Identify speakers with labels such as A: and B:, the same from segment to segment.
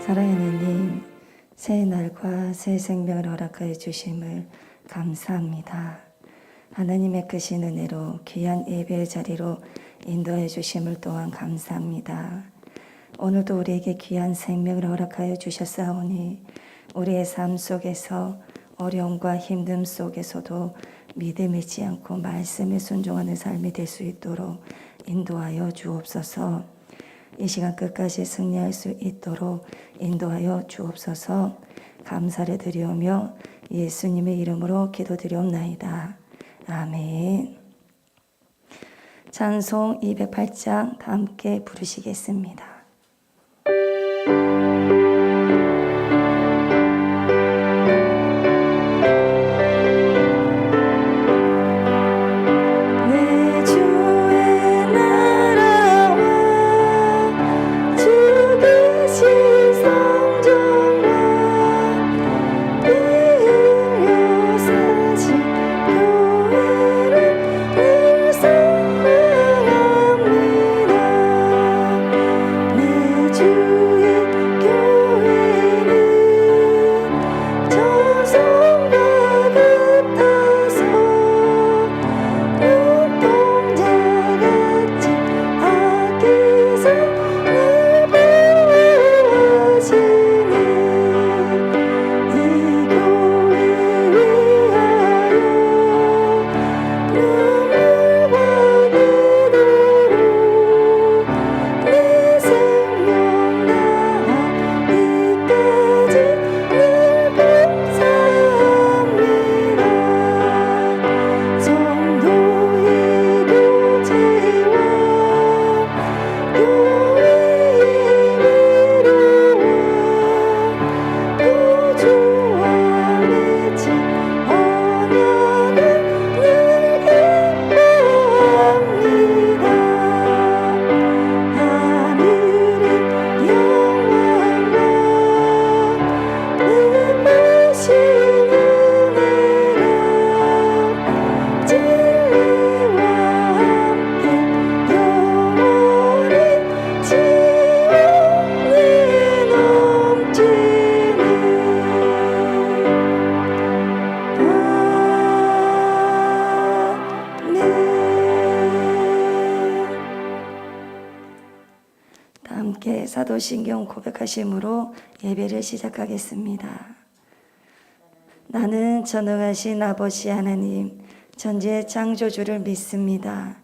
A: 사랑하는 님, 새 날과 새 생명을 허락하여 주심을 감사합니다. 하나님의 크신 은혜로 귀한 예배의 자리로 인도해 주심을 또한 감사합니다. 오늘도 우리에게 귀한 생명을 허락하여 주셨사오니 우리의 삶 속에서 어려움과 힘듦 속에서도 믿음 잃지 않고 말씀에 순종하는 삶이 될 수 있도록 인도하여 주옵소서. 이 시간 끝까지 승리할 수 있도록 인도하여 주옵소서. 감사를 드리오며 예수님의 이름으로 기도드리옵나이다. 아멘. 찬송 208장 다 함께 부르시겠습니다. 함께 사도신경 고백하심으로 예배를 시작하겠습니다. 나는 전능하신 아버지 하나님 전지의 창조주를 믿습니다.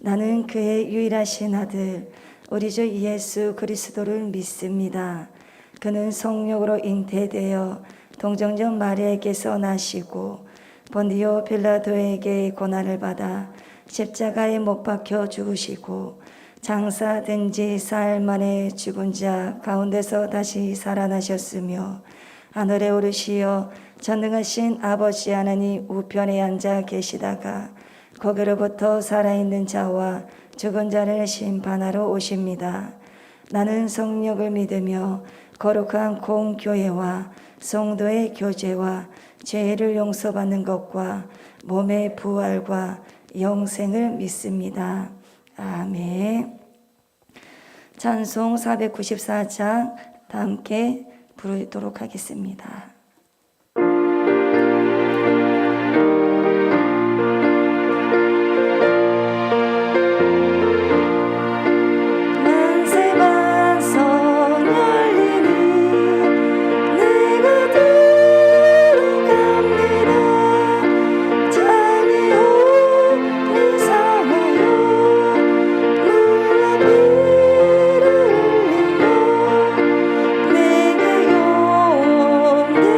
A: 나는 그의 유일하신 아들 우리 주 예수 그리스도를 믿습니다. 그는 성령으로 잉태되어 동정녀 마리아에게서 나시고 본디오 빌라도에게 고난을 받아 십자가에 못 박혀 죽으시고 장사된 지 사흘 만에 죽은 자 가운데서 다시 살아나셨으며 하늘에 오르시어 전능하신 아버지 하나님 우편에 앉아 계시다가 거기로부터 살아있는 자와 죽은 자를 심판하러 오십니다. 나는 성령을 믿으며 거룩한 공교회와 성도의 교제와 죄를 용서받는 것과 몸의 부활과 영생을 믿습니다. 아멘. 찬송 494장 다 함께 부르도록 하겠습니다.
B: 내게 용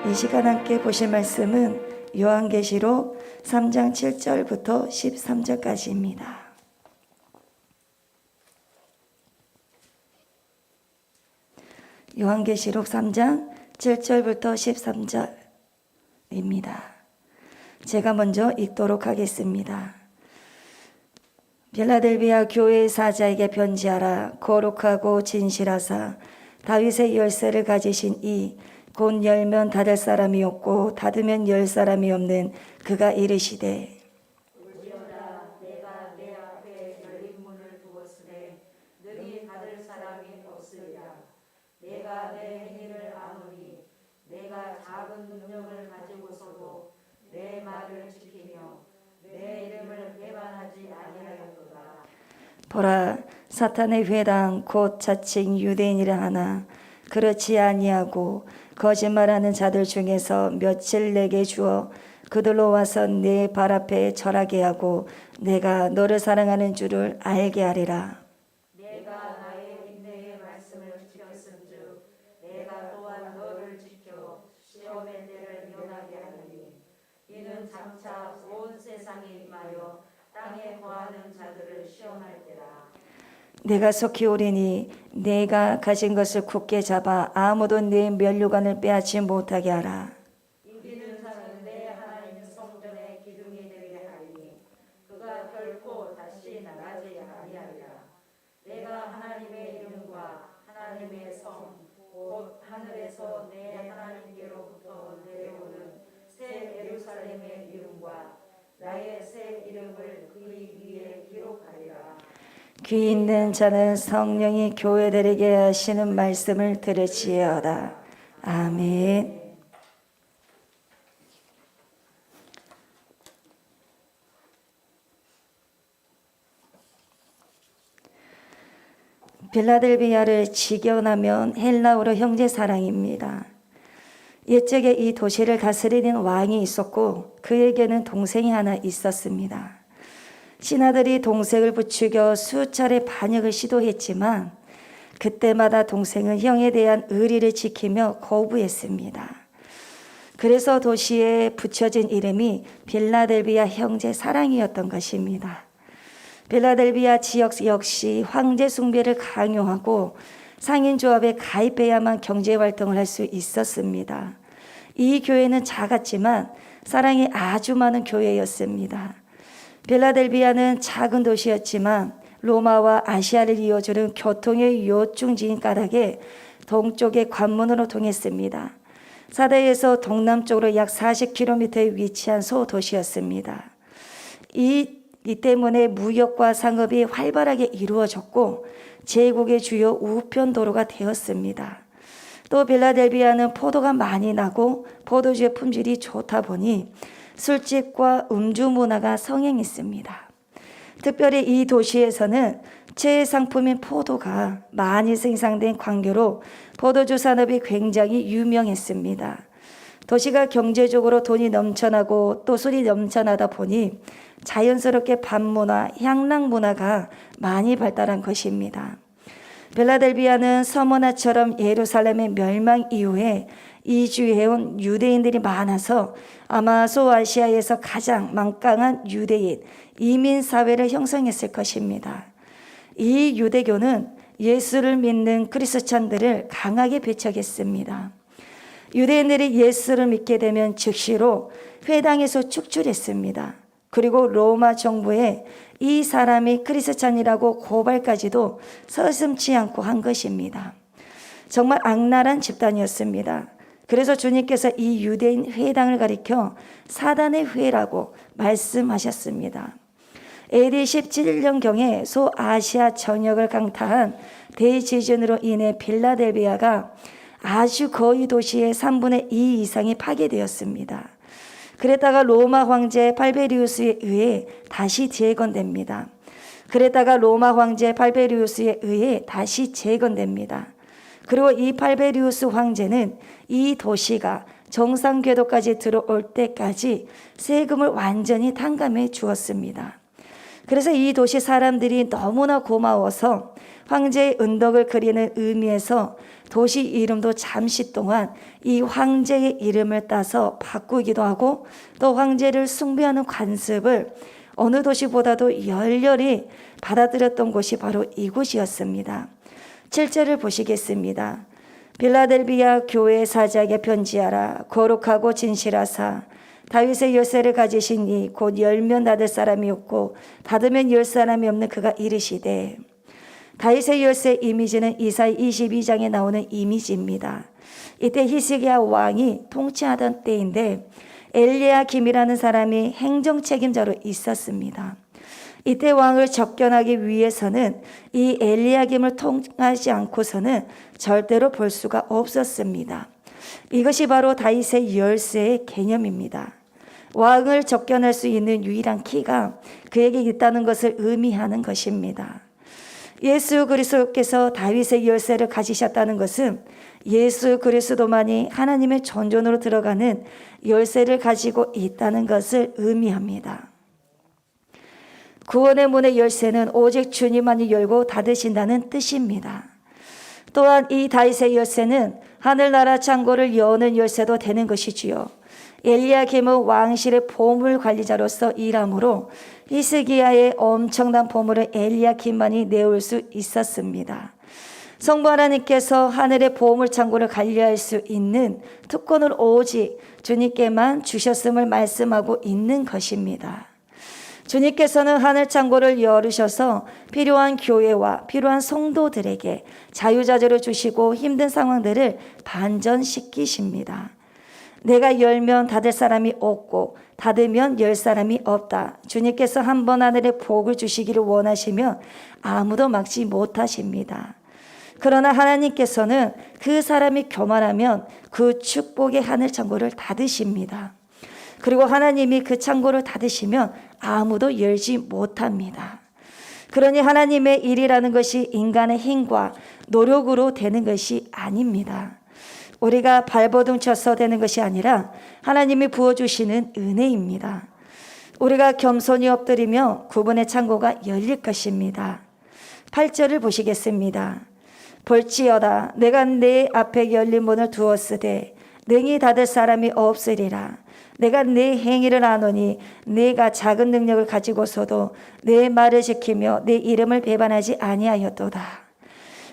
A: 이 시간 함께 보실 말씀은 요한계시록 3장 7절부터 13절까지입니다. 요한계시록 3장 7절부터 13절입니다. 제가 먼저 읽도록 하겠습니다. 빌라델비아 교회의 사자에게 편지하라. 거룩하고 진실하사 다윗의 열쇠를 가지신 이 곧 열면 닫을 사람이 없고 닫으면 열 사람이 없는 그가 이르시되
B: 올지어다 내가 내 앞에 열린 문을 두었으되 능히 닫을 사람이 없으리라. 내가 내 행위를 아노니 내가 작은 능력을 가지고서도 내 말을 지키며 내 이름을 배반하지 아니하였도다.
A: 보라, 사탄의 회당 곧 자칭 유대인이라 하나 그렇지 아니하고 거짓말하는 자들 중에서 며칠 내게 주어 그들로 와서 내 발 앞에 절하게 하고 내가 너를 사랑하는 줄을 알게 하리라.
B: 내가 나의 인내의 말씀을 지켰은즉 내가 또한 너를 지켜 시험의 때를 면하게 하리니 이는 장차 온 세상에 임하여 땅에 거하는 자들을 시험할 때라.
A: 내가 속히 오리니 내가 가진 것을 굳게 잡아 아무도 내 면류관을 빼앗지 못하게 하라.
B: 이기는 자는 내 하나님 성전의 기둥이 되게 하리니 그가 결코 다시 나가지 아니하리라. 내가 하나님의 이름과 하나님의 성 곧 하늘에서 내 하나님께로부터 내려오는 새 예루살렘의 이름과 나의 새 이름을 그리 위에 기록하리라.
A: 귀 있는 자는 성령이 교회들에게 하시는 말씀을 들을지어다. 아멘. 빌라델비아를 직역하면 헬라어로 형제사랑입니다. 옛적에 이 도시를 다스리는 왕이 있었고 그에게는 동생이 하나 있었습니다. 신하들이 동생을 부추겨 수차례 반역을 시도했지만 그때마다 동생은 형에 대한 의리를 지키며 거부했습니다. 그래서 도시에 붙여진 이름이 빌라델비아 형제 사랑이었던 것입니다. 빌라델비아 지역 역시 황제 숭배를 강요하고 상인조합에 가입해야만 경제활동을 할 수 있었습니다. 이 교회는 작았지만 사랑이 아주 많은 교회였습니다. 빌라델비아는 작은 도시였지만 로마와 아시아를 이어주는 교통의 요충지인 까닭에 동쪽의 관문으로 통했습니다. 사대에서 동남쪽으로 약 40km에 위치한 소도시였습니다. 이 때문에 무역과 상업이 활발하게 이루어졌고 제국의 주요 우편도로가 되었습니다. 또 빌라델비아는 포도가 많이 나고 포도주의 품질이 좋다 보니 술집과 음주 문화가 성행했습니다. 특별히 이 도시에서는 최애 상품인 포도가 많이 생산된 관계로 포도주 산업이 굉장히 유명했습니다. 도시가 경제적으로 돈이 넘쳐나고 또 술이 넘쳐나다 보니 자연스럽게 밤문화, 향락 문화가 많이 발달한 것입니다. 빌라델비아는 서머나처럼 예루살렘의 멸망 이후에 이주해온 유대인들이 많아서 아마 소아시아에서 가장 막강한 유대인 이민 사회를 형성했을 것입니다. 이 유대교는 예수를 믿는 그리스찬들을 강하게 배척했습니다. 유대인들이 예수를 믿게 되면 즉시로 회당에서 축출했습니다. 그리고 로마 정부에 이 사람이 그리스찬이라고 고발까지도 서슴지 않고 한 것입니다. 정말 악랄한 집단이었습니다. 그래서 주님께서 이 유대인 회당을 가리켜 사단의 회라고 말씀하셨습니다. AD 17년경에 소아시아 전역을 강타한 대지진으로 인해 빌라델비아가 아주 거의 도시의 3분의 2 이상이 파괴되었습니다. 그랬다가 로마 황제 발베리우스에 의해 다시 재건됩니다. 그랬다가 로마 황제 발베리우스에 의해 다시 재건됩니다. 그리고 이 발베리우스 황제는 이 도시가 정상 궤도까지 들어올 때까지 세금을 완전히 탕감해 주었습니다. 그래서 이 도시 사람들이 너무나 고마워서 황제의 은덕을 그리는 의미에서 도시 이름도 잠시 동안 이 황제의 이름을 따서 바꾸기도 하고, 또 황제를 숭배하는 관습을 어느 도시보다도 열렬히 받아들였던 곳이 바로 이곳이었습니다. 7절을 보시겠습니다. 빌라델비아 교회 사자에게 편지하라. 거룩하고 진실하사 다윗의 열쇠를 가지신 이 곧 열면 닫을 사람이 없고 닫으면 열 사람이 없는 그가 이르시되. 다윗의 열쇠 이미지는 이사야 22장에 나오는 이미지입니다. 이때 히스기야 왕이 통치하던 때인데 엘리야김이라는 사람이 행정 책임자로 있었습니다. 이때 왕을 접견하기 위해서는 이 엘리야김을 통하지 않고서는 절대로 볼 수가 없었습니다. 이것이 바로 다윗의 열쇠의 개념입니다. 왕을 접견할 수 있는 유일한 키가 그에게 있다는 것을 의미하는 것입니다. 예수 그리스도께서 다윗의 열쇠를 가지셨다는 것은 예수 그리스도만이 하나님의 전존으로 들어가는 열쇠를 가지고 있다는 것을 의미합니다. 구원의 문의 열쇠는 오직 주님만이 열고 닫으신다는 뜻입니다. 또한 이 다윗의 열쇠는 하늘나라 창고를 여는 열쇠도 되는 것이지요. 엘리야김은 왕실의 보물 관리자로서 일하므로 히스기야의 엄청난 보물을 엘리야김만이 내올 수 있었습니다. 성부 하나님께서 하늘의 보물 창고를 관리할 수 있는 특권을 오직 주님께만 주셨음을 말씀하고 있는 것입니다. 주님께서는 하늘 창고를 열으셔서 필요한 교회와 필요한 성도들에게 자유자재를 주시고 힘든 상황들을 반전시키십니다. 내가 열면 닫을 사람이 없고 닫으면 열 사람이 없다. 주님께서 한 번 하늘에 복을 주시기를 원하시면 아무도 막지 못하십니다. 그러나 하나님께서는 그 사람이 교만하면 그 축복의 하늘 창고를 닫으십니다. 그리고 하나님이 그 창고를 닫으시면 아무도 열지 못합니다. 그러니 하나님의 일이라는 것이 인간의 힘과 노력으로 되는 것이 아닙니다. 우리가 발버둥 쳐서 되는 것이 아니라 하나님이 부어주시는 은혜입니다. 우리가 겸손히 엎드리며 구분의 창고가 열릴 것입니다. 8절을 보시겠습니다. 볼지어다 내가 내 앞에 열린 문을 두었으되 능히 닫을 사람이 없으리라. 내가 내 행위를 아노니 내가 작은 능력을 가지고서도 내 말을 지키며 내 이름을 배반하지 아니하였도다.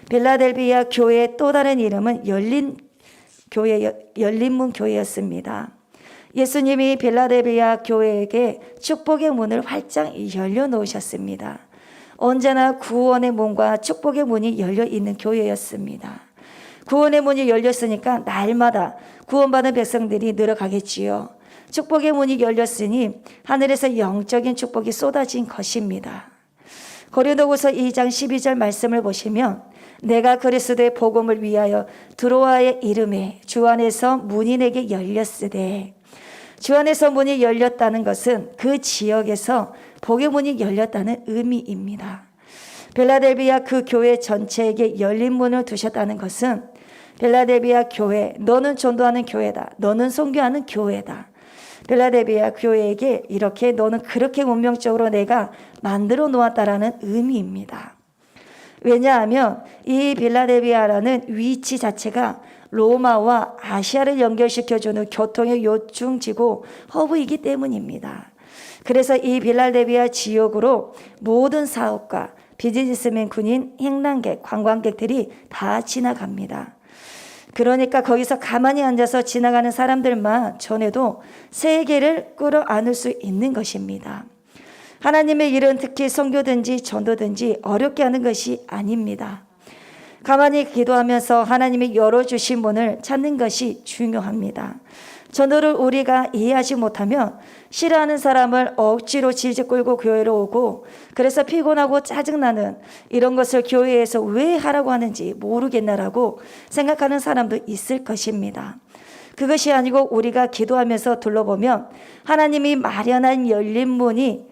A: 빌라델비아 교회의 또 다른 이름은 열린 문 교회였습니다. 예수님이 빌라델비아 교회에게 축복의 문을 활짝 열려놓으셨습니다. 언제나 구원의 문과 축복의 문이 열려 있는 교회였습니다. 구원의 문이 열렸으니까 날마다 구원받은 백성들이 늘어가겠지요. 축복의 문이 열렸으니 하늘에서 영적인 축복이 쏟아진 것입니다. 고린도후서 2장 12절 말씀을 보시면 내가 그리스도의 복음을 위하여 드로아의 이름에 주 안에서 문이 내게 열렸으되, 주 안에서 문이 열렸다는 것은 그 지역에서 복의 문이 열렸다는 의미입니다. 빌라델비아 그 교회 전체에게 열린 문을 두셨다는 것은 빌라델비아 교회, 너는 전도하는 교회다. 너는 선교하는 교회다. 빌라델비아 교회에게 이렇게 너는 그렇게 운명적으로 내가 만들어 놓았다라는 의미입니다. 왜냐하면 이 빌라델비아라는 위치 자체가 로마와 아시아를 연결시켜주는 교통의 요충지고 허브이기 때문입니다. 그래서 이 빌라델비아 지역으로 모든 사업가, 비즈니스맨, 군인, 행랑객, 관광객들이 다 지나갑니다. 그러니까 거기서 가만히 앉아서 지나가는 사람들만 전해도 세계를 끌어안을 수 있는 것입니다. 하나님의 일은 특히 선교든지 전도든지 어렵게 하는 것이 아닙니다. 가만히 기도하면서 하나님이 열어주신 문을 찾는 것이 중요합니다. 전도를 우리가 이해하지 못하면 싫어하는 사람을 억지로 질질 끌고 교회로 오고, 그래서 피곤하고 짜증나는 이런 것을 교회에서 왜 하라고 하는지 모르겠나라고 생각하는 사람도 있을 것입니다. 그것이 아니고 우리가 기도하면서 둘러보면 하나님이 마련한 열린 문이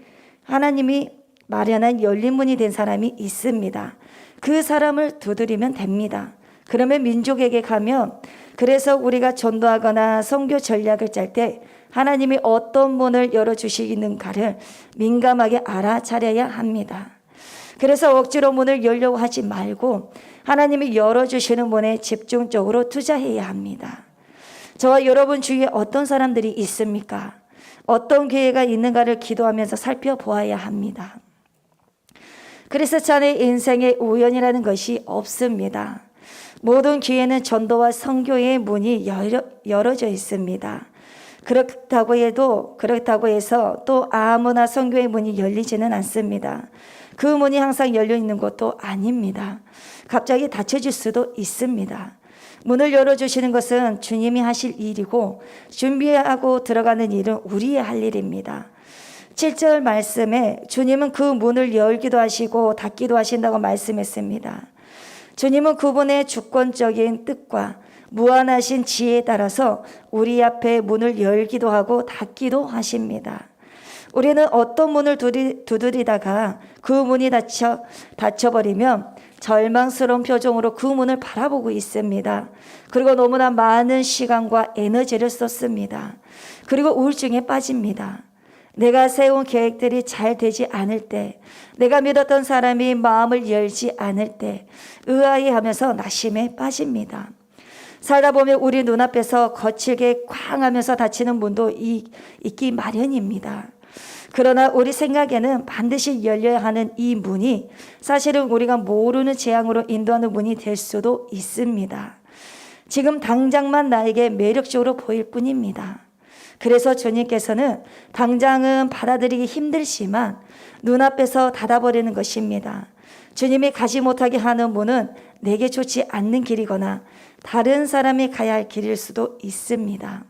A: 된 사람이 있습니다. 그 사람을 두드리면 됩니다. 그러면 민족에게 가면 그래서 우리가 전도하거나 선교 전략을 짤 때 하나님이 어떤 문을 열어주시는가를 민감하게 알아차려야 합니다. 그래서 억지로 문을 열려고 하지 말고 하나님이 열어주시는 문에 집중적으로 투자해야 합니다. 저와 여러분 주위에 어떤 사람들이 있습니까? 어떤 기회가 있는가를 기도하면서 살펴보아야 합니다. 그래서 자네 인생에 우연이라는 것이 없습니다. 모든 기회는 전도와 선교의 문이 열어져 있습니다. 그렇다고 해서 또 아무나 선교의 문이 열리지는 않습니다. 그 문이 항상 열려 있는 것도 아닙니다. 갑자기 닫혀질 수도 있습니다. 문을 열어주시는 것은 주님이 하실 일이고 준비하고 들어가는 일은 우리의 할 일입니다. 7절 말씀에 주님은 그 문을 열기도 하시고 닫기도 하신다고 말씀했습니다. 주님은 그분의 주권적인 뜻과 무한하신 지혜에 따라서 우리 앞에 문을 열기도 하고 닫기도 하십니다. 우리는 어떤 문을 두드리다가 그 문이 닫혀버리면 절망스러운 표정으로 그 문을 바라보고 있습니다. 그리고 너무나 많은 시간과 에너지를 썼습니다. 그리고 우울증에 빠집니다. 내가 세운 계획들이 잘 되지 않을 때, 내가 믿었던 사람이 마음을 열지 않을 때 의아해하면서 낙심에 빠집니다. 살다 보면 우리 눈앞에서 거칠게 쾅 하면서 닫히는 문도 있기 마련입니다. 그러나 우리 생각에는 반드시 열려야 하는 이 문이 사실은 우리가 모르는 재앙으로 인도하는 문이 될 수도 있습니다. 지금 당장만 나에게 매력적으로 보일 뿐입니다. 그래서 주님께서는 당장은 받아들이기 힘들지만 눈앞에서 닫아버리는 것입니다. 주님이 가지 못하게 하는 문은 내게 좋지 않는 길이거나 다른 사람이 가야 할 길일 수도 있습니다.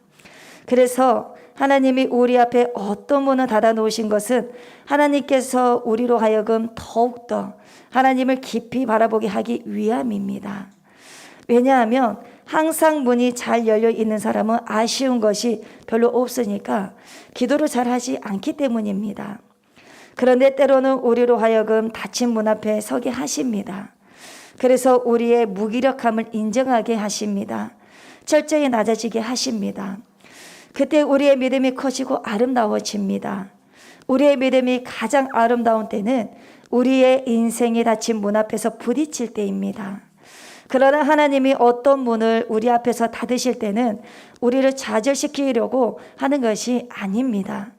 A: 그래서 하나님이 우리 앞에 어떤 문을 닫아 놓으신 것은 하나님께서 우리로 하여금 더욱더 하나님을 깊이 바라보게 하기 위함입니다. 왜냐하면 항상 문이 잘 열려 있는 사람은 아쉬운 것이 별로 없으니까 기도를 잘 하지 않기 때문입니다. 그런데 때로는 우리로 하여금 닫힌 문 앞에 서게 하십니다. 그래서 우리의 무기력함을 인정하게 하십니다. 철저히 낮아지게 하십니다. 그때 우리의 믿음이 커지고 아름다워집니다. 우리의 믿음이 가장 아름다운 때는 우리의 인생이 닫힌 문 앞에서 부딪힐 때입니다. 그러나 하나님이 어떤 문을 우리 앞에서 닫으실 때는 우리를 좌절시키려고 하는 것이 아닙니다.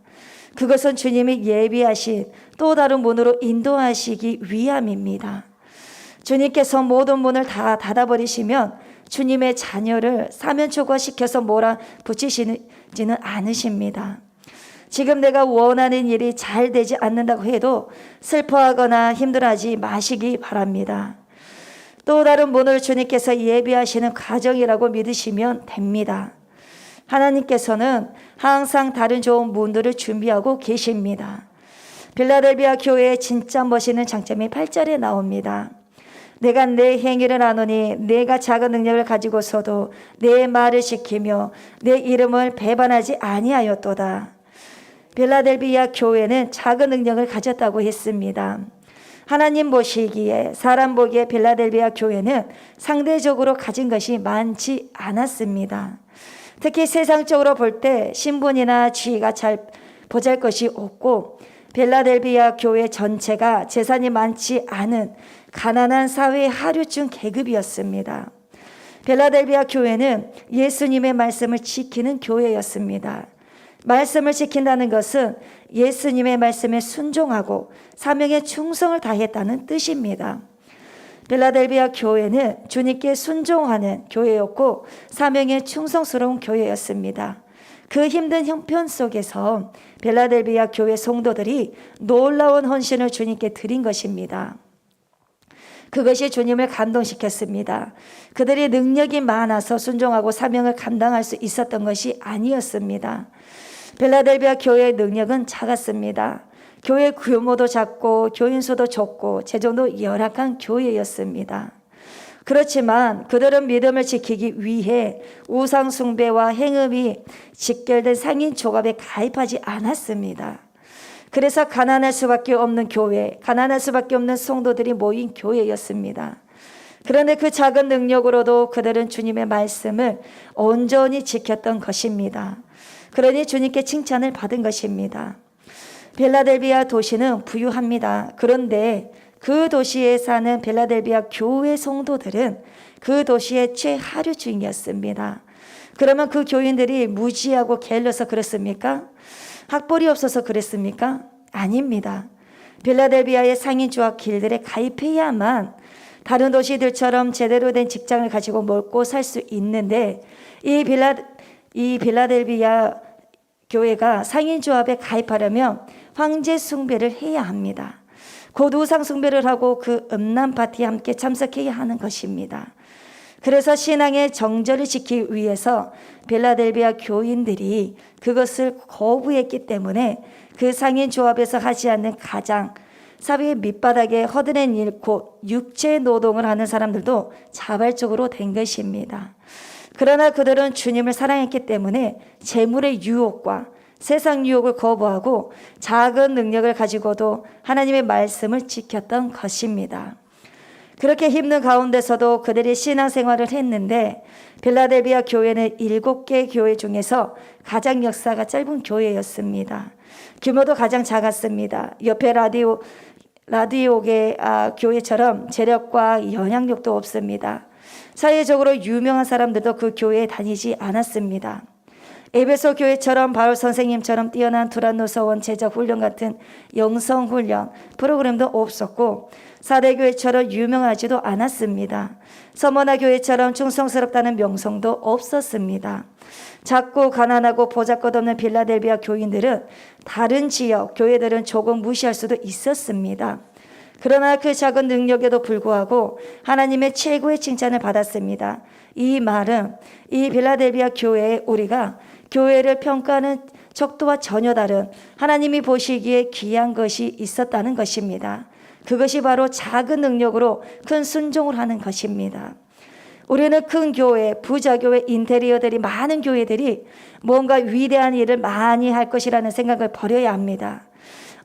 A: 그것은 주님이 예비하신 또 다른 문으로 인도하시기 위함입니다. 주님께서 모든 문을 다 닫아버리시면 주님의 자녀를 사면초과시켜서 몰아붙이시지는 않으십니다. 지금 내가 원하는 일이 잘 되지 않는다고 해도 슬퍼하거나 힘들어하지 마시기 바랍니다. 또 다른 문을 주님께서 예비하시는 과정이라고 믿으시면 됩니다. 하나님께서는 항상 다른 좋은 문들을 준비하고 계십니다. 빌라델비아 교회의 진짜 멋있는 장점이 8절에 나옵니다. 내가 내 행위를 아노니 내가 작은 능력을 가지고서도 내 말을 지키며 내 이름을 배반하지 아니하였도다. 빌라델비아 교회는 작은 능력을 가졌다고 했습니다. 하나님 보시기에 사람 보기에 빌라델비아 교회는 상대적으로 가진 것이 많지 않았습니다. 특히 세상적으로 볼 때 신분이나 지위가 잘 보잘것이 없고 빌라델비아 교회 전체가 재산이 많지 않은 가난한 사회의 하류층 계급이었습니다. 빌라델비아 교회는 예수님의 말씀을 지키는 교회였습니다. 말씀을 지킨다는 것은 예수님의 말씀에 순종하고 사명에 충성을 다했다는 뜻입니다. 빌라델비아 교회는 주님께 순종하는 교회였고 사명에 충성스러운 교회였습니다. 그 힘든 형편 속에서 빌라델비아 교회 성도들이 놀라운 헌신을 주님께 드린 것입니다. 그것이 주님을 감동시켰습니다. 그들이 능력이 많아서 순종하고 사명을 감당할 수 있었던 것이 아니었습니다. 빌라델비아 교회의 능력은 작았습니다. 교회 규모도 작고 교인 수도 적고 재정도 열악한 교회였습니다. 그렇지만 그들은 믿음을 지키기 위해 우상 숭배와 행음이 직결된 상인 조갑에 가입하지 않았습니다. 그래서 가난할 수밖에 없는 교회, 가난할 수밖에 없는 성도들이 모인 교회였습니다. 그런데 그 작은 능력으로도 그들은 주님의 말씀을 온전히 지켰던 것입니다. 그러니 주님께 칭찬을 받은 것입니다. 빌라델비아 도시는 부유합니다. 그런데 그 도시에 사는 빌라델비아 교회 성도들은 그 도시의 최하류층이었습니다. 그러면 그 교인들이 무지하고 게을러서 그랬습니까? 학벌이 없어서 그랬습니까? 아닙니다. 빌라델비아의 상인주와 길들에 가입해야만 다른 도시들처럼 제대로 된 직장을 가지고 먹고 살 수 있는데 이 빌라델비아 교회가 상인조합에 가입하려면 황제 숭배를 해야 합니다. 곧 우상 숭배를 하고 그 음란 파티에 함께 참석해야 하는 것입니다. 그래서 신앙의 정절을 지키기 위해서 빌라델비아 교인들이 그것을 거부했기 때문에 그 상인조합에서 하지 않는 가장 사회의 밑바닥에 허드렛 일, 곧 육체 노동을 하는 사람들도 자발적으로 된 것입니다. 그러나 그들은 주님을 사랑했기 때문에 재물의 유혹과 세상 유혹을 거부하고 작은 능력을 가지고도 하나님의 말씀을 지켰던 것입니다. 그렇게 힘든 가운데서도 그들이 신앙생활을 했는데 빌라델비아 교회는 7개 교회 중에서 가장 역사가 짧은 교회였습니다. 규모도 가장 작았습니다. 옆에 라디오계 교회처럼 재력과 영향력도 없습니다. 사회적으로 유명한 사람들도 그 교회에 다니지 않았습니다. 에베소 교회처럼 바울 선생님처럼 뛰어난 두란노서원 제자 훈련 같은 영성 훈련 프로그램도 없었고 사대 교회처럼 유명하지도 않았습니다. 서머나 교회처럼 충성스럽다는 명성도 없었습니다. 작고 가난하고 보잘것없는 빌라델비아 교인들은 다른 지역 교회들은 조금 무시할 수도 있었습니다. 그러나 그 작은 능력에도 불구하고 하나님의 최고의 칭찬을 받았습니다. 이 말은 이 빌라델비아 교회에 우리가 교회를 평가하는 척도와 전혀 다른 하나님이 보시기에 귀한 것이 있었다는 것입니다. 그것이 바로 작은 능력으로 큰 순종을 하는 것입니다. 우리는 큰 교회, 부자 교회, 인테리어들이 많은 교회들이 뭔가 위대한 일을 많이 할 것이라는 생각을 버려야 합니다.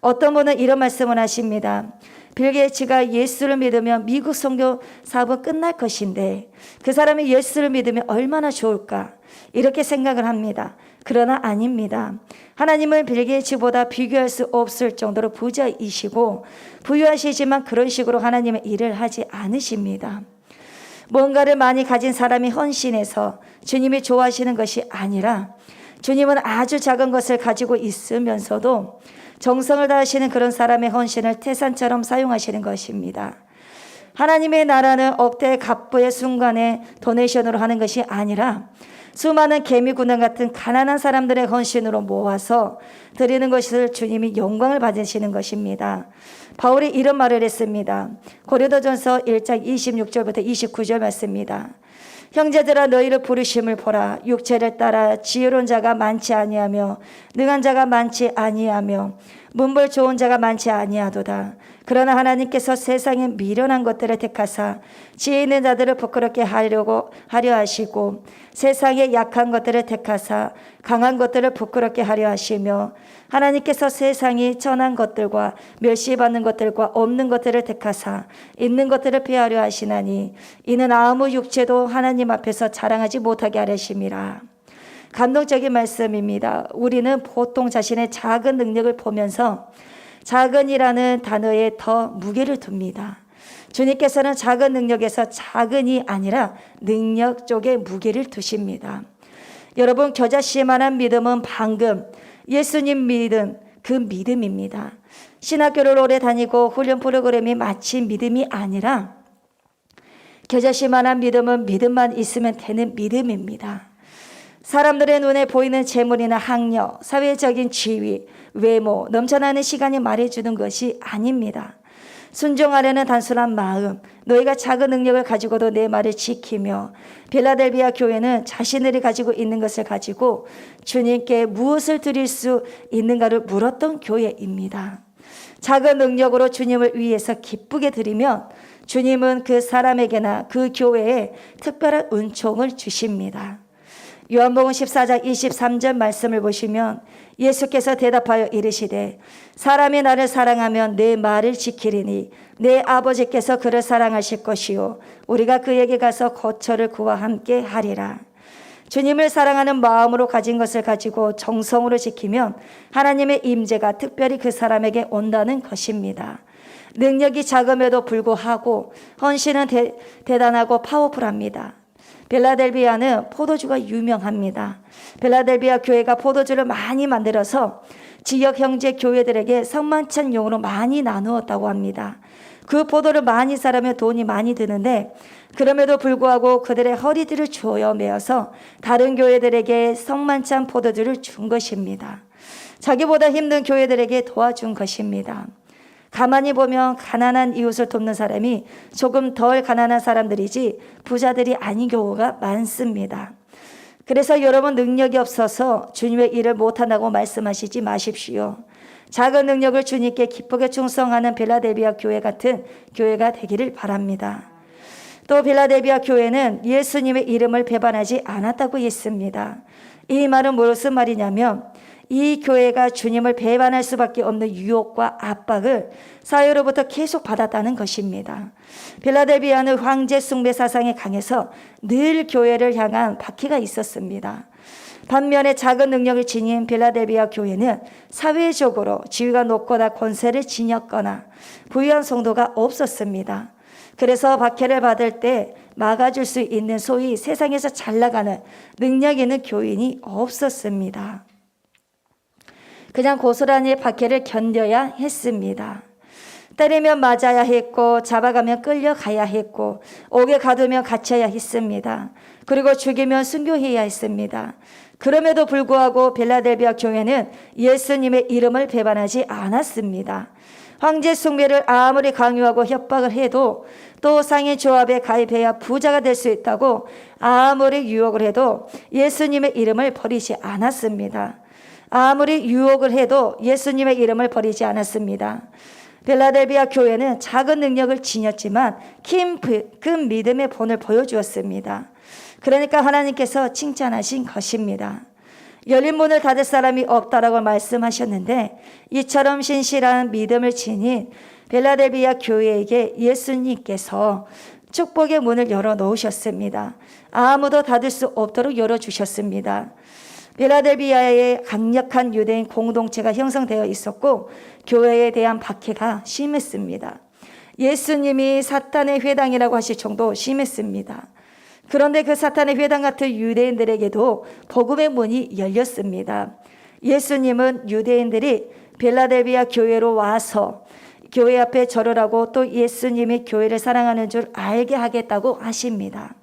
A: 어떤 분은 이런 말씀을 하십니다. 빌 게이츠가 예수를 믿으면 미국 선교 사업은 끝날 것인데 그 사람이 예수를 믿으면 얼마나 좋을까? 이렇게 생각을 합니다. 그러나 아닙니다. 하나님은 빌 게이츠보다 비교할 수 없을 정도로 부자이시고 부유하시지만 그런 식으로 하나님의 일을 하지 않으십니다. 뭔가를 많이 가진 사람이 헌신해서 주님이 좋아하시는 것이 아니라 주님은 아주 작은 것을 가지고 있으면서도 정성을 다하시는 그런 사람의 헌신을 태산처럼 사용하시는 것입니다. 하나님의 나라는 억대 갑부의 순간에 도네이션으로 하는 것이 아니라 수많은 개미군단 같은 가난한 사람들의 헌신으로 모아서 드리는 것을 주님이 영광을 받으시는 것입니다. 바울이 이런 말을 했습니다. 고린도전서 1장 26절부터 29절 말씀입니다. 형제들아 너희를 부르심을 보라. 육체를 따라 지혜로운 자가 많지 아니하며 능한 자가 많지 아니하며 문벌 좋은 자가 많지 아니하도다. 그러나 하나님께서 세상에 미련한 것들을 택하사 지혜 있는 자들을 부끄럽게 하려 하시고 세상에 약한 것들을 택하사 강한 것들을 부끄럽게 하려 하시며 하나님께서 세상이 천한 것들과 멸시받는 것들과 없는 것들을 택하사 있는 것들을 폐하려 하시나니 이는 아무 육체도 하나님 앞에서 자랑하지 못하게 하려심이라. 감동적인 말씀입니다. 우리는 보통 자신의 작은 능력을 보면서 작은이라는 단어에 더 무게를 둡니다. 주님께서는 작은 능력에서 작은이 아니라 능력 쪽에 무게를 두십니다. 여러분, 겨자씨만한 믿음은 방금 예수님 믿은 그 믿음입니다. 신학교를 오래 다니고 훈련 프로그램이 마친 믿음이 아니라 겨자씨만한 믿음은 믿음만 있으면 되는 믿음입니다. 사람들의 눈에 보이는 재물이나 학력, 사회적인 지위, 외모, 넘쳐나는 시간이 말해주는 것이 아닙니다. 순종하려는 단순한 마음, 너희가 작은 능력을 가지고도 내 말을 지키며 빌라델비아 교회는 자신들이 가지고 있는 것을 가지고 주님께 무엇을 드릴 수 있는가를 물었던 교회입니다. 작은 능력으로 주님을 위해서 기쁘게 드리면 주님은 그 사람에게나 그 교회에 특별한 은총을 주십니다. 요한복음 14장 23절 말씀을 보시면 예수께서 대답하여 이르시되 사람이 나를 사랑하면 내 말을 지키리니 내 아버지께서 그를 사랑하실 것이요 우리가 그에게 가서 거처를 그와 함께 하리라. 주님을 사랑하는 마음으로 가진 것을 가지고 정성으로 지키면 하나님의 임재가 특별히 그 사람에게 온다는 것입니다. 능력이 작음에도 불구하고 헌신은 대단하고 파워풀합니다. 빌라델비아는 포도주가 유명합니다. 빌라델비아 교회가 포도주를 많이 만들어서 지역 형제 교회들에게 성만찬용으로 많이 나누었다고 합니다. 그 포도를 많이 사려면 돈이 많이 드는데 그럼에도 불구하고 그들의 허리들을 조여 매어서 다른 교회들에게 성만찬 포도주를 준 것입니다. 자기보다 힘든 교회들에게 도와준 것입니다. 가만히 보면 가난한 이웃을 돕는 사람이 조금 덜 가난한 사람들이지 부자들이 아닌 경우가 많습니다. 그래서 여러분 능력이 없어서 주님의 일을 못한다고 말씀하시지 마십시오. 작은 능력을 주님께 기쁘게 충성하는 빌라델비아 교회 같은 교회가 되기를 바랍니다. 또 빌라델비아 교회는 예수님의 이름을 배반하지 않았다고 했습니다. 이 말은 무슨 말이냐면 이 교회가 주님을 배반할 수밖에 없는 유혹과 압박을 사회로부터 계속 받았다는 것입니다. 빌라델비아는 황제 숭배 사상이 강해서 늘 교회를 향한 박해가 있었습니다. 반면에 작은 능력을 지닌 빌라델비아 교회는 사회적으로 지위가 높거나 권세를 지녔거나 부유한 성도가 없었습니다. 그래서 박해를 받을 때 막아줄 수 있는 소위 세상에서 잘 나가는 능력 있는 교인이 없었습니다. 그냥 고스란히 박해를 견뎌야 했습니다. 때리면 맞아야 했고 잡아가면 끌려가야 했고 옥에 가두면 갇혀야 했습니다. 그리고 죽이면 순교해야 했습니다. 그럼에도 불구하고 빌라델비아 교회는 예수님의 이름을 배반하지 않았습니다. 황제 숭배를 아무리 강요하고 협박을 해도 또 상인 조합에 가입해야 부자가 될 수 있다고 아무리 유혹을 해도 예수님의 이름을 버리지 않았습니다. 아무리 유혹을 해도 예수님의 이름을 버리지 않았습니다. 빌라델비아 교회는 작은 능력을 지녔지만 큰 믿음의 본을 보여주었습니다. 그러니까 하나님께서 칭찬하신 것입니다. 열린 문을 닫을 사람이 없다라고 말씀하셨는데 이처럼 신실한 믿음을 지닌 빌라델비아 교회에게 예수님께서 축복의 문을 열어 놓으셨습니다. 아무도 닫을 수 없도록 열어주셨습니다. 빌라델비아에 강력한 유대인 공동체가 형성되어 있었고 교회에 대한 박해가 심했습니다. 예수님이 사탄의 회당이라고 하실 정도 심했습니다. 그런데 그 사탄의 회당 같은 유대인들에게도 복음의 문이 열렸습니다. 예수님은 유대인들이 빌라델비아 교회로 와서 교회 앞에 절을 하고 또 예수님이 교회를 사랑하는 줄 알게 하겠다고 하십니다.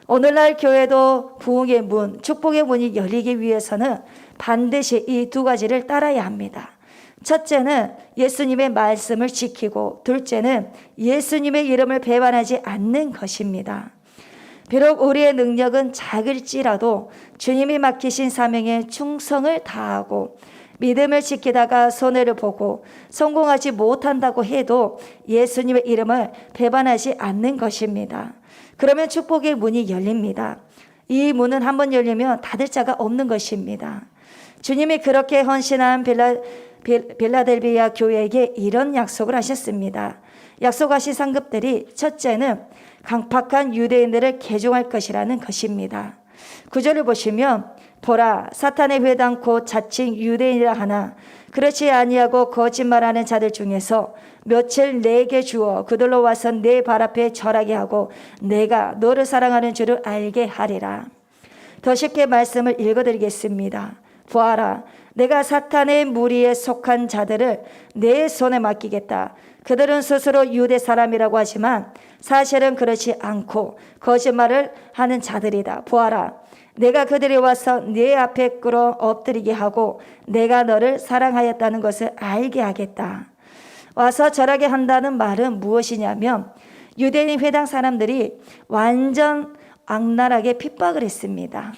A: 오늘날 교회도 부흥의 문, 축복의 문이 열리기 위해서는 반드시 이 두 가지를 따라야 합니다. 첫째는 예수님의 말씀을 지키고 둘째는 예수님의 이름을 배반하지 않는 것입니다. 비록 우리의 능력은 작을지라도 주님이 맡기신 사명에 충성을 다하고 믿음을 지키다가 손해를 보고 성공하지 못한다고 해도 예수님의 이름을 배반하지 않는 것입니다. 그러면 축복의 문이 열립니다. 이 문은 한번 열리면 닫을 자가 없는 것입니다. 주님이 그렇게 헌신한 빌라델비아 교회에게 이런 약속을 하셨습니다. 약속하신 상급들이 첫째는 강팍한 유대인들을 개종할 것이라는 것입니다. 9절을 보시면 보라 사탄의 회당 곧 자칭 유대인이라 하나 그렇지 아니하고 거짓말하는 자들 중에서 며칠 내게 주어 그들로 와서 내 발 앞에 절하게 하고 내가 너를 사랑하는 줄을 알게 하리라. 더 쉽게 말씀을 읽어드리겠습니다. 보아라 내가 사탄의 무리에 속한 자들을 내 손에 맡기겠다. 그들은 스스로 유대 사람이라고 하지만 사실은 그렇지 않고 거짓말을 하는 자들이다. 보아라 내가 그들이 와서 네 앞에 끌어 엎드리게 하고 내가 너를 사랑하였다는 것을 알게 하겠다. 와서 절하게 한다는 말은 무엇이냐면 유대인 회당 사람들이 완전 악랄하게 핍박을 했습니다.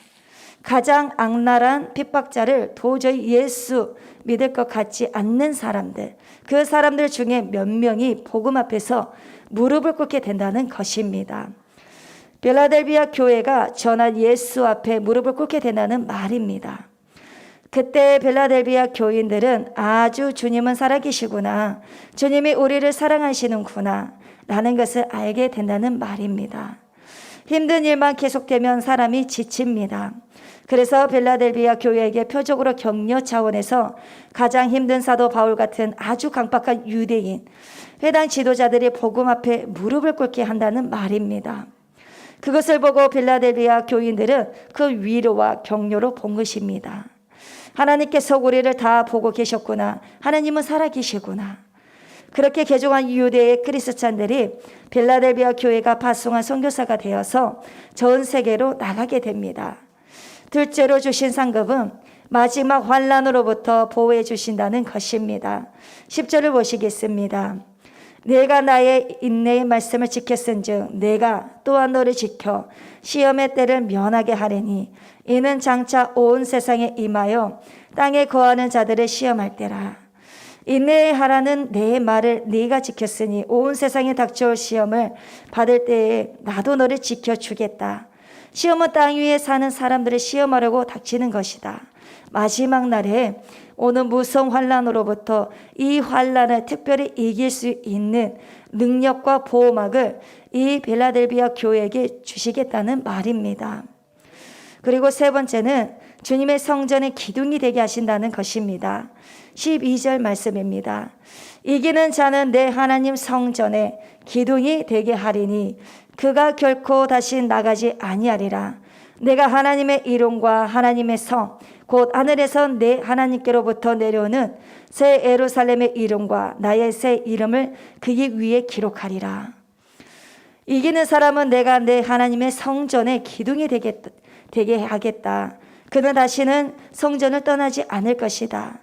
A: 가장 악랄한 핍박자를 도저히 예수 믿을 것 같지 않는 사람들, 그 사람들 중에 몇 명이 복음 앞에서 무릎을 꿇게 된다는 것입니다. 빌라델비아 교회가 전한 예수 앞에 무릎을 꿇게 된다는 말입니다. 그때 빌라델비아 교인들은 아주 주님은 살아계시구나, 주님이 우리를 사랑하시는구나 라는 것을 알게 된다는 말입니다. 힘든 일만 계속되면 사람이 지칩니다. 그래서 빌라델비아 교회에게 표적으로 격려 차원에서 가장 힘든 사도 바울 같은 아주 강박한 유대인, 회당 지도자들이 복음 앞에 무릎을 꿇게 한다는 말입니다. 그것을 보고 빌라델비아 교인들은 그 위로와 격려로 본 것입니다. 하나님께서 우리를 다 보고 계셨구나, 하나님은 살아계시구나. 그렇게 개종한 유대의 크리스찬들이 빌라델비아 교회가 파송한 선교사가 되어서 전 세계로 나가게 됩니다. 둘째로 주신 상급은 마지막 환난으로부터 보호해 주신다는 것입니다. 10절을 보시겠습니다. 내가 나의 인내의 말씀을 지켰은즉 내가 또한 너를 지켜 시험의 때를 면하게 하리니 이는 장차 온 세상에 임하여 땅에 거하는 자들을 시험할 때라. 인내하라는 내 말을 네가 지켰으니 온 세상에 닥쳐올 시험을 받을 때에 나도 너를 지켜주겠다. 시험은 땅 위에 사는 사람들을 시험하려고 닥치는 것이다. 마지막 날에 오는 무서운 환난으로부터 이 환난을 특별히 이길 수 있는 능력과 보호막을 이 빌라델비아 교회에게 주시겠다는 말입니다. 그리고 세 번째는 주님의 성전의 기둥이 되게 하신다는 것입니다. 12절 말씀입니다. 이기는 자는 내 하나님 성전의 기둥이 되게 하리니 그가 결코 다시 나가지 아니하리라. 내가 하나님의 이름과 하나님의 성 곧 하늘에서 내 하나님께로부터 내려오는 새 예루살렘의 이름과 나의 새 이름을 그의 위에 기록하리라. 이기는 사람은 내가 내 하나님의 성전의 기둥이 되게 하겠다. 그는 다시는 성전을 떠나지 않을 것이다.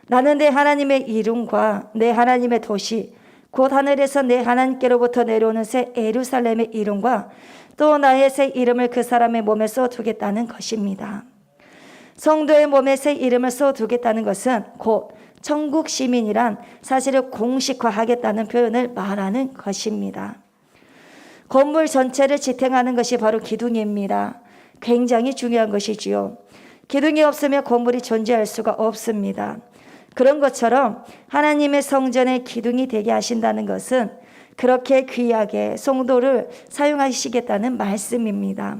A: 나는 내 하나님의 이름과 내 하나님의 도시 곧 하늘에서 내 하나님께로부터 내려오는 새 예루살렘의 이름과 또 나의 새 이름을 그 사람의 몸에 써두겠다는 것입니다. 성도의 몸에 새 이름을 써두겠다는 것은 곧 천국 시민이란 사실을 공식화하겠다는 표현을 말하는 것입니다. 건물 전체를 지탱하는 것이 바로 기둥입니다. 굉장히 중요한 것이지요. 기둥이 없으면 건물이 존재할 수가 없습니다. 그런 것처럼 하나님의 성전의 기둥이 되게 하신다는 것은 그렇게 귀하게 성도를 사용하시겠다는 말씀입니다.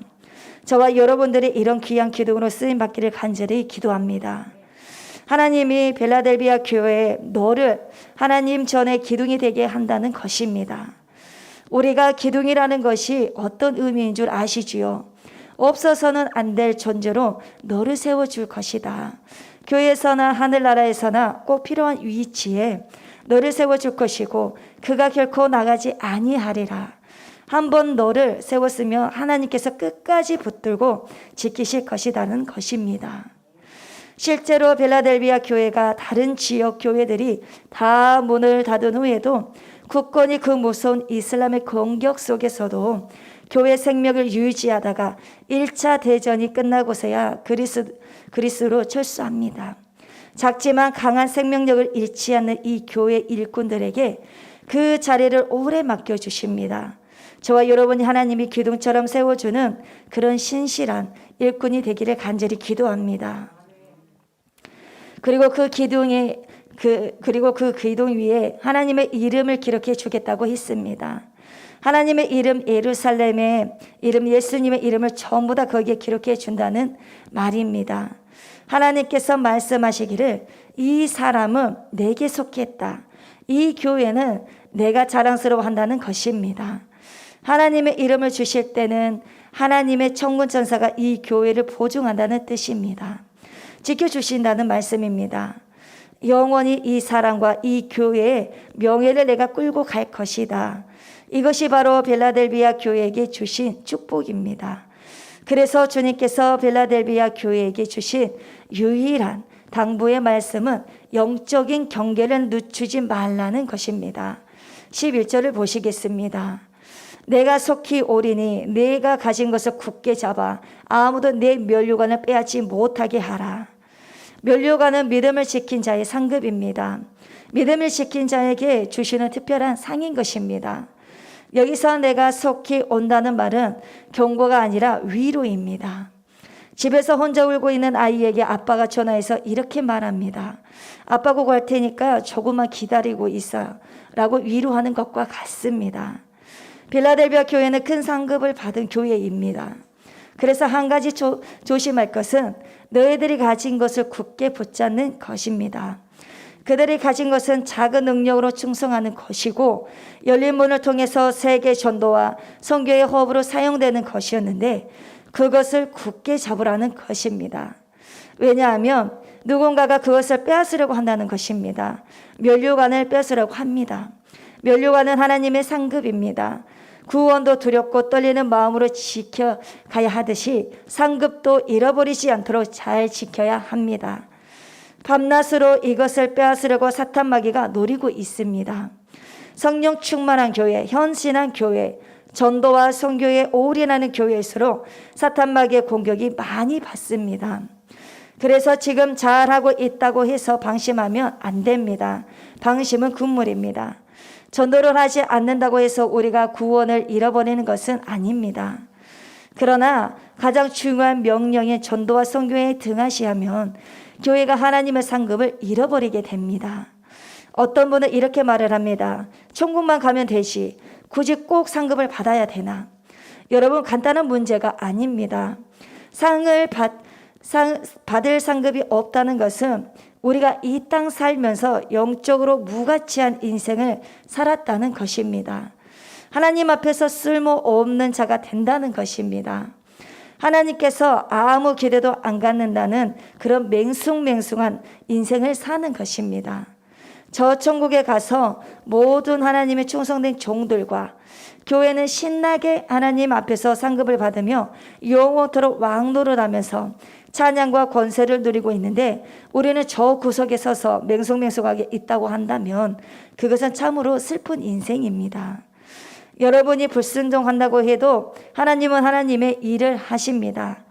A: 저와 여러분들이 이런 귀한 기둥으로 쓰임받기를 간절히 기도합니다. 하나님이 빌라델비아 교회에 너를 하나님 전에 기둥이 되게 한다는 것입니다. 우리가 기둥이라는 것이 어떤 의미인 줄 아시지요? 없어서는 안 될 존재로 너를 세워줄 것이다. 교회에서나 하늘나라에서나 꼭 필요한 위치에 너를 세워줄 것이고 그가 결코 나가지 아니하리라. 한번 너를 세웠으면 하나님께서 끝까지 붙들고 지키실 것이라는 것입니다. 실제로 빌라델비아 교회가 다른 지역 교회들이 다 문을 닫은 후에도 굳건히 그 무서운 이슬람의 공격 속에서도 교회 생명을 유지하다가 1차 대전이 끝나고서야 그리스로 철수합니다. 작지만 강한 생명력을 잃지 않는 이 교회 일꾼들에게 그 자리를 오래 맡겨주십니다. 저와 여러분이 하나님이 기둥처럼 세워주는 그런 신실한 일꾼이 되기를 간절히 기도합니다. 그리고 그 기둥 위에 하나님의 이름을 기록해 주겠다고 했습니다. 하나님의 이름, 예루살렘의 이름, 예수님의 이름을 전부 다 거기에 기록해 준다는 말입니다. 하나님께서 말씀하시기를 이 사람은 내게 속했다. 이 교회는 내가 자랑스러워한다는 것입니다. 하나님의 이름을 주실 때는 하나님의 천군 천사가 이 교회를 보증한다는 뜻입니다. 지켜주신다는 말씀입니다. 영원히 이 사람과 이 교회의 명예를 내가 끌고 갈 것이다. 이것이 바로 빌라델비아 교회에게 주신 축복입니다. 그래서 주님께서 빌라델비아 교회에게 주신 유일한 당부의 말씀은 영적인 경계를 늦추지 말라는 것입니다. 11절을 보시겠습니다. 내가 속히 오리니 내가 가진 것을 굳게 잡아 아무도 내 면류관을 빼앗지 못하게 하라. 면류관은 믿음을 지킨 자의 상급입니다. 믿음을 지킨 자에게 주시는 특별한 상인 것입니다. 여기서 내가 속히 온다는 말은 경고가 아니라 위로입니다. 집에서 혼자 울고 있는 아이에게 아빠가 전화해서 이렇게 말합니다. 아빠 꼭 갈 테니까 조금만 기다리고 있어요 라고 위로하는 것과 같습니다. 빌라델비아 교회는 큰 상급을 받은 교회입니다. 그래서 한 가지 조심할 것은 너희들이 가진 것을 굳게 붙잡는 것입니다. 그들이 가진 것은 작은 능력으로 충성하는 것이고 열린 문을 통해서 세계 전도와 선교의 호흡으로 사용되는 것이었는데 그것을 굳게 잡으라는 것입니다. 왜냐하면 누군가가 그것을 빼앗으려고 한다는 것입니다. 면류관을 빼앗으려고 합니다. 면류관은 하나님의 상급입니다. 구원도 두렵고 떨리는 마음으로 지켜가야 하듯이 상급도 잃어버리지 않도록 잘 지켜야 합니다. 밤낮으로 이것을 빼앗으려고 사탄 마귀가 노리고 있습니다. 성령 충만한 교회, 헌신한 교회, 전도와 선교에 올인하는 교회일수록 사탄 마귀의 공격이 많이 받습니다. 그래서 지금 잘하고 있다고 해서 방심하면 안 됩니다. 방심은 금물입니다. 전도를 하지 않는다고 해서 우리가 구원을 잃어버리는 것은 아닙니다. 그러나 가장 중요한 명령인 전도와 선교에 등하시하면 교회가 하나님의 상급을 잃어버리게 됩니다. 어떤 분은 이렇게 말을 합니다. 천국만 가면 되지 굳이 꼭 상급을 받아야 되나? 여러분, 간단한 문제가 아닙니다. 받을 상급이 없다는 것은 우리가 이 땅 살면서 영적으로 무가치한 인생을 살았다는 것입니다. 하나님 앞에서 쓸모없는 자가 된다는 것입니다. 하나님께서 아무 기대도 안 갖는다는 그런 맹숭맹숭한 인생을 사는 것입니다. 저 천국에 가서 모든 하나님의 충성된 종들과 교회는 신나게 하나님 앞에서 상급을 받으며 영원토록 왕노릇하면서 찬양과 권세를 누리고 있는데 우리는 저 구석에 서서 맹숭맹숭하게 있다고 한다면 그것은 참으로 슬픈 인생입니다. 여러분이 불순종한다고 해도 하나님은 하나님의 일을 하십니다.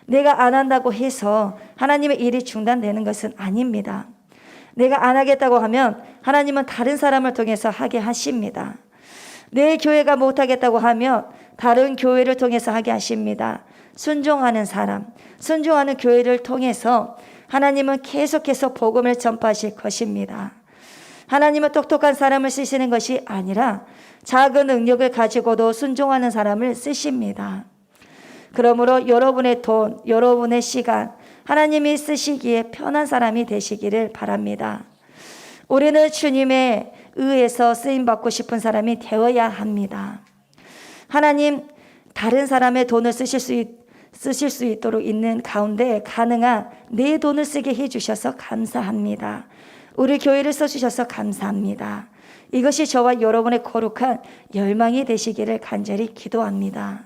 A: 내가 안 한다고 해서 하나님의 일이 중단되는 것은 아닙니다. 내가 안 하겠다고 하면 하나님은 다른 사람을 통해서 하게 하십니다. 내 교회가 못하겠다고 하면 다른 교회를 통해서 하게 하십니다. 순종하는 사람, 순종하는 교회를 통해서 하나님은 계속해서 복음을 전파하실 것입니다. 하나님은 똑똑한 사람을 쓰시는 것이 아니라 작은 능력을 가지고도 순종하는 사람을 쓰십니다. 그러므로 여러분의 돈, 여러분의 시간, 하나님이 쓰시기에 편한 사람이 되시기를 바랍니다. 우리는 주님의 의해서 쓰임받고 싶은 사람이 되어야 합니다. 하나님, 다른 사람의 돈을 쓰실 수 있도록 있는 가운데 가능한 내 돈을 쓰게 해주셔서 감사합니다. 우리 교회를 써주셔서 감사합니다. 이것이 저와 여러분의 거룩한 열망이 되시기를 간절히 기도합니다.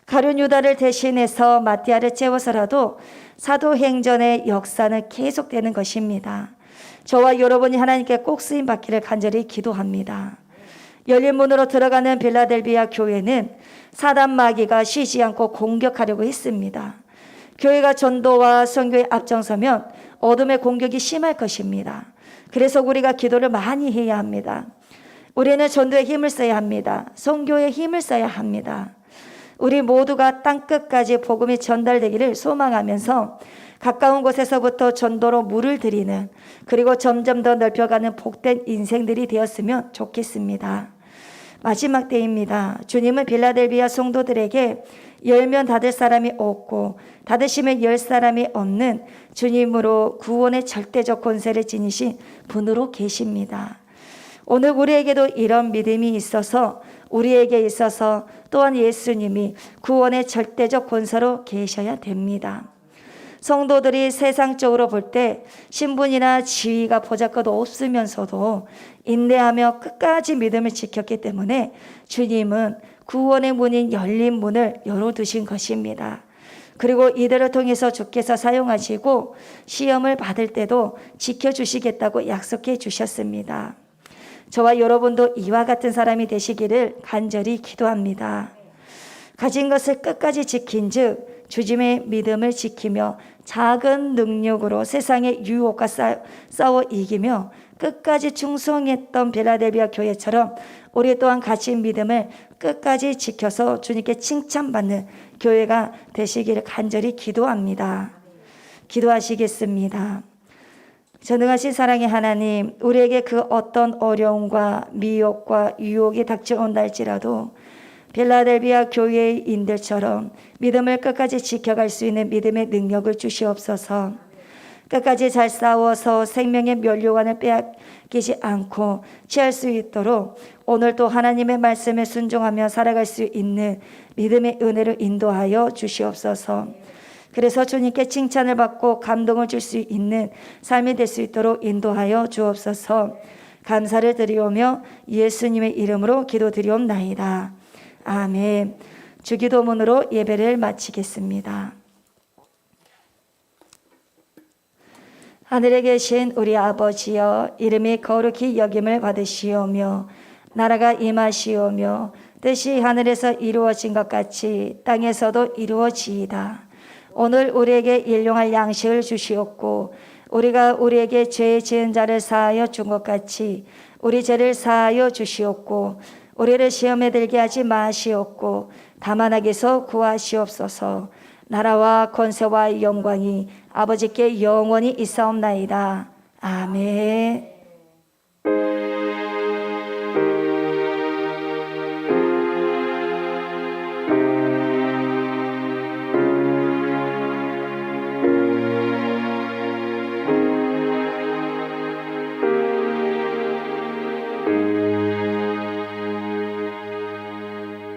A: 가룟 유다를 대신해서 마띠아를 채워서라도 사도행전의 역사는 계속되는 것입니다. 저와 여러분이 하나님께 꼭 쓰임받기를 간절히 기도합니다. 열린 문으로 들어가는 빌라델비아 교회는 사단 마귀가 쉬지 않고 공격하려고 했습니다. 교회가 전도와 선교에 앞장서면 어둠의 공격이 심할 것입니다. 그래서 우리가 기도를 많이 해야 합니다. 우리는 전도에 힘을 써야 합니다. 선교에 힘을 써야 합니다. 우리 모두가 땅끝까지 복음이 전달되기를 소망하면서 가까운 곳에서부터 전도로 물을 들이는, 그리고 점점 더 넓혀가는 복된 인생들이 되었으면 좋겠습니다. 마지막 때입니다. 주님은 빌라델비아 성도들에게 열면 닫을 사람이 없고 닫으시면 열 사람이 없는 주님으로 구원의 절대적 권세를 지니신 분으로 계십니다. 오늘 우리에게도 이런 믿음이 있어서, 우리에게 있어서 또한 예수님이 구원의 절대적 권세로 계셔야 됩니다. 성도들이 세상적으로 볼 때 신분이나 지위가 보잘것 없으면서도 인내하며 끝까지 믿음을 지켰기 때문에 주님은 구원의 문인 열린 문을 열어두신 것입니다. 그리고 이들을 통해서 주께서 사용하시고 시험을 받을 때도 지켜주시겠다고 약속해 주셨습니다. 저와 여러분도 이와 같은 사람이 되시기를 간절히 기도합니다. 가진 것을 끝까지 지킨 즉 주님의 믿음을 지키며 작은 능력으로 세상의 유혹과 싸워 이기며 끝까지 충성했던 빌라델비아 교회처럼 우리 또한 같이 믿음을 끝까지 지켜서 주님께 칭찬받는 교회가 되시기를 간절히 기도합니다. 기도하시겠습니다. 전능하신 사랑의 하나님, 우리에게 그 어떤 어려움과 미혹과 유혹이 닥쳐온다 할지라도 필라델비아 교회인들처럼 믿음을 끝까지 지켜갈 수 있는 믿음의 능력을 주시옵소서. 끝까지 잘 싸워서 생명의 면류관을 빼앗기지 않고 취할 수 있도록 오늘도 하나님의 말씀에 순종하며 살아갈 수 있는 믿음의 은혜를 인도하여 주시옵소서. 그래서 주님께 칭찬을 받고 감동을 줄 수 있는 삶이 될 수 있도록 인도하여 주옵소서. 감사를 드리오며 예수님의 이름으로 기도드리옵나이다. 아멘. 주기도문으로 예배를 마치겠습니다. 하늘에 계신 우리 아버지여, 이름이 거룩히 여김을 받으시오며 나라가 임하시오며 뜻이 하늘에서 이루어진 것 같이 땅에서도 이루어지이다. 오늘 우리에게 일용할 양식을 주시옵고 우리가 우리에게 죄 지은 자를 사하여 준 것 같이 우리 죄를 사하여 주시옵고 우리를 시험에 들게 하지 마시옵고 다만 악에서 구하시옵소서. 나라와 권세와 영광이 아버지께 영원히 있사옵나이다. 아멘.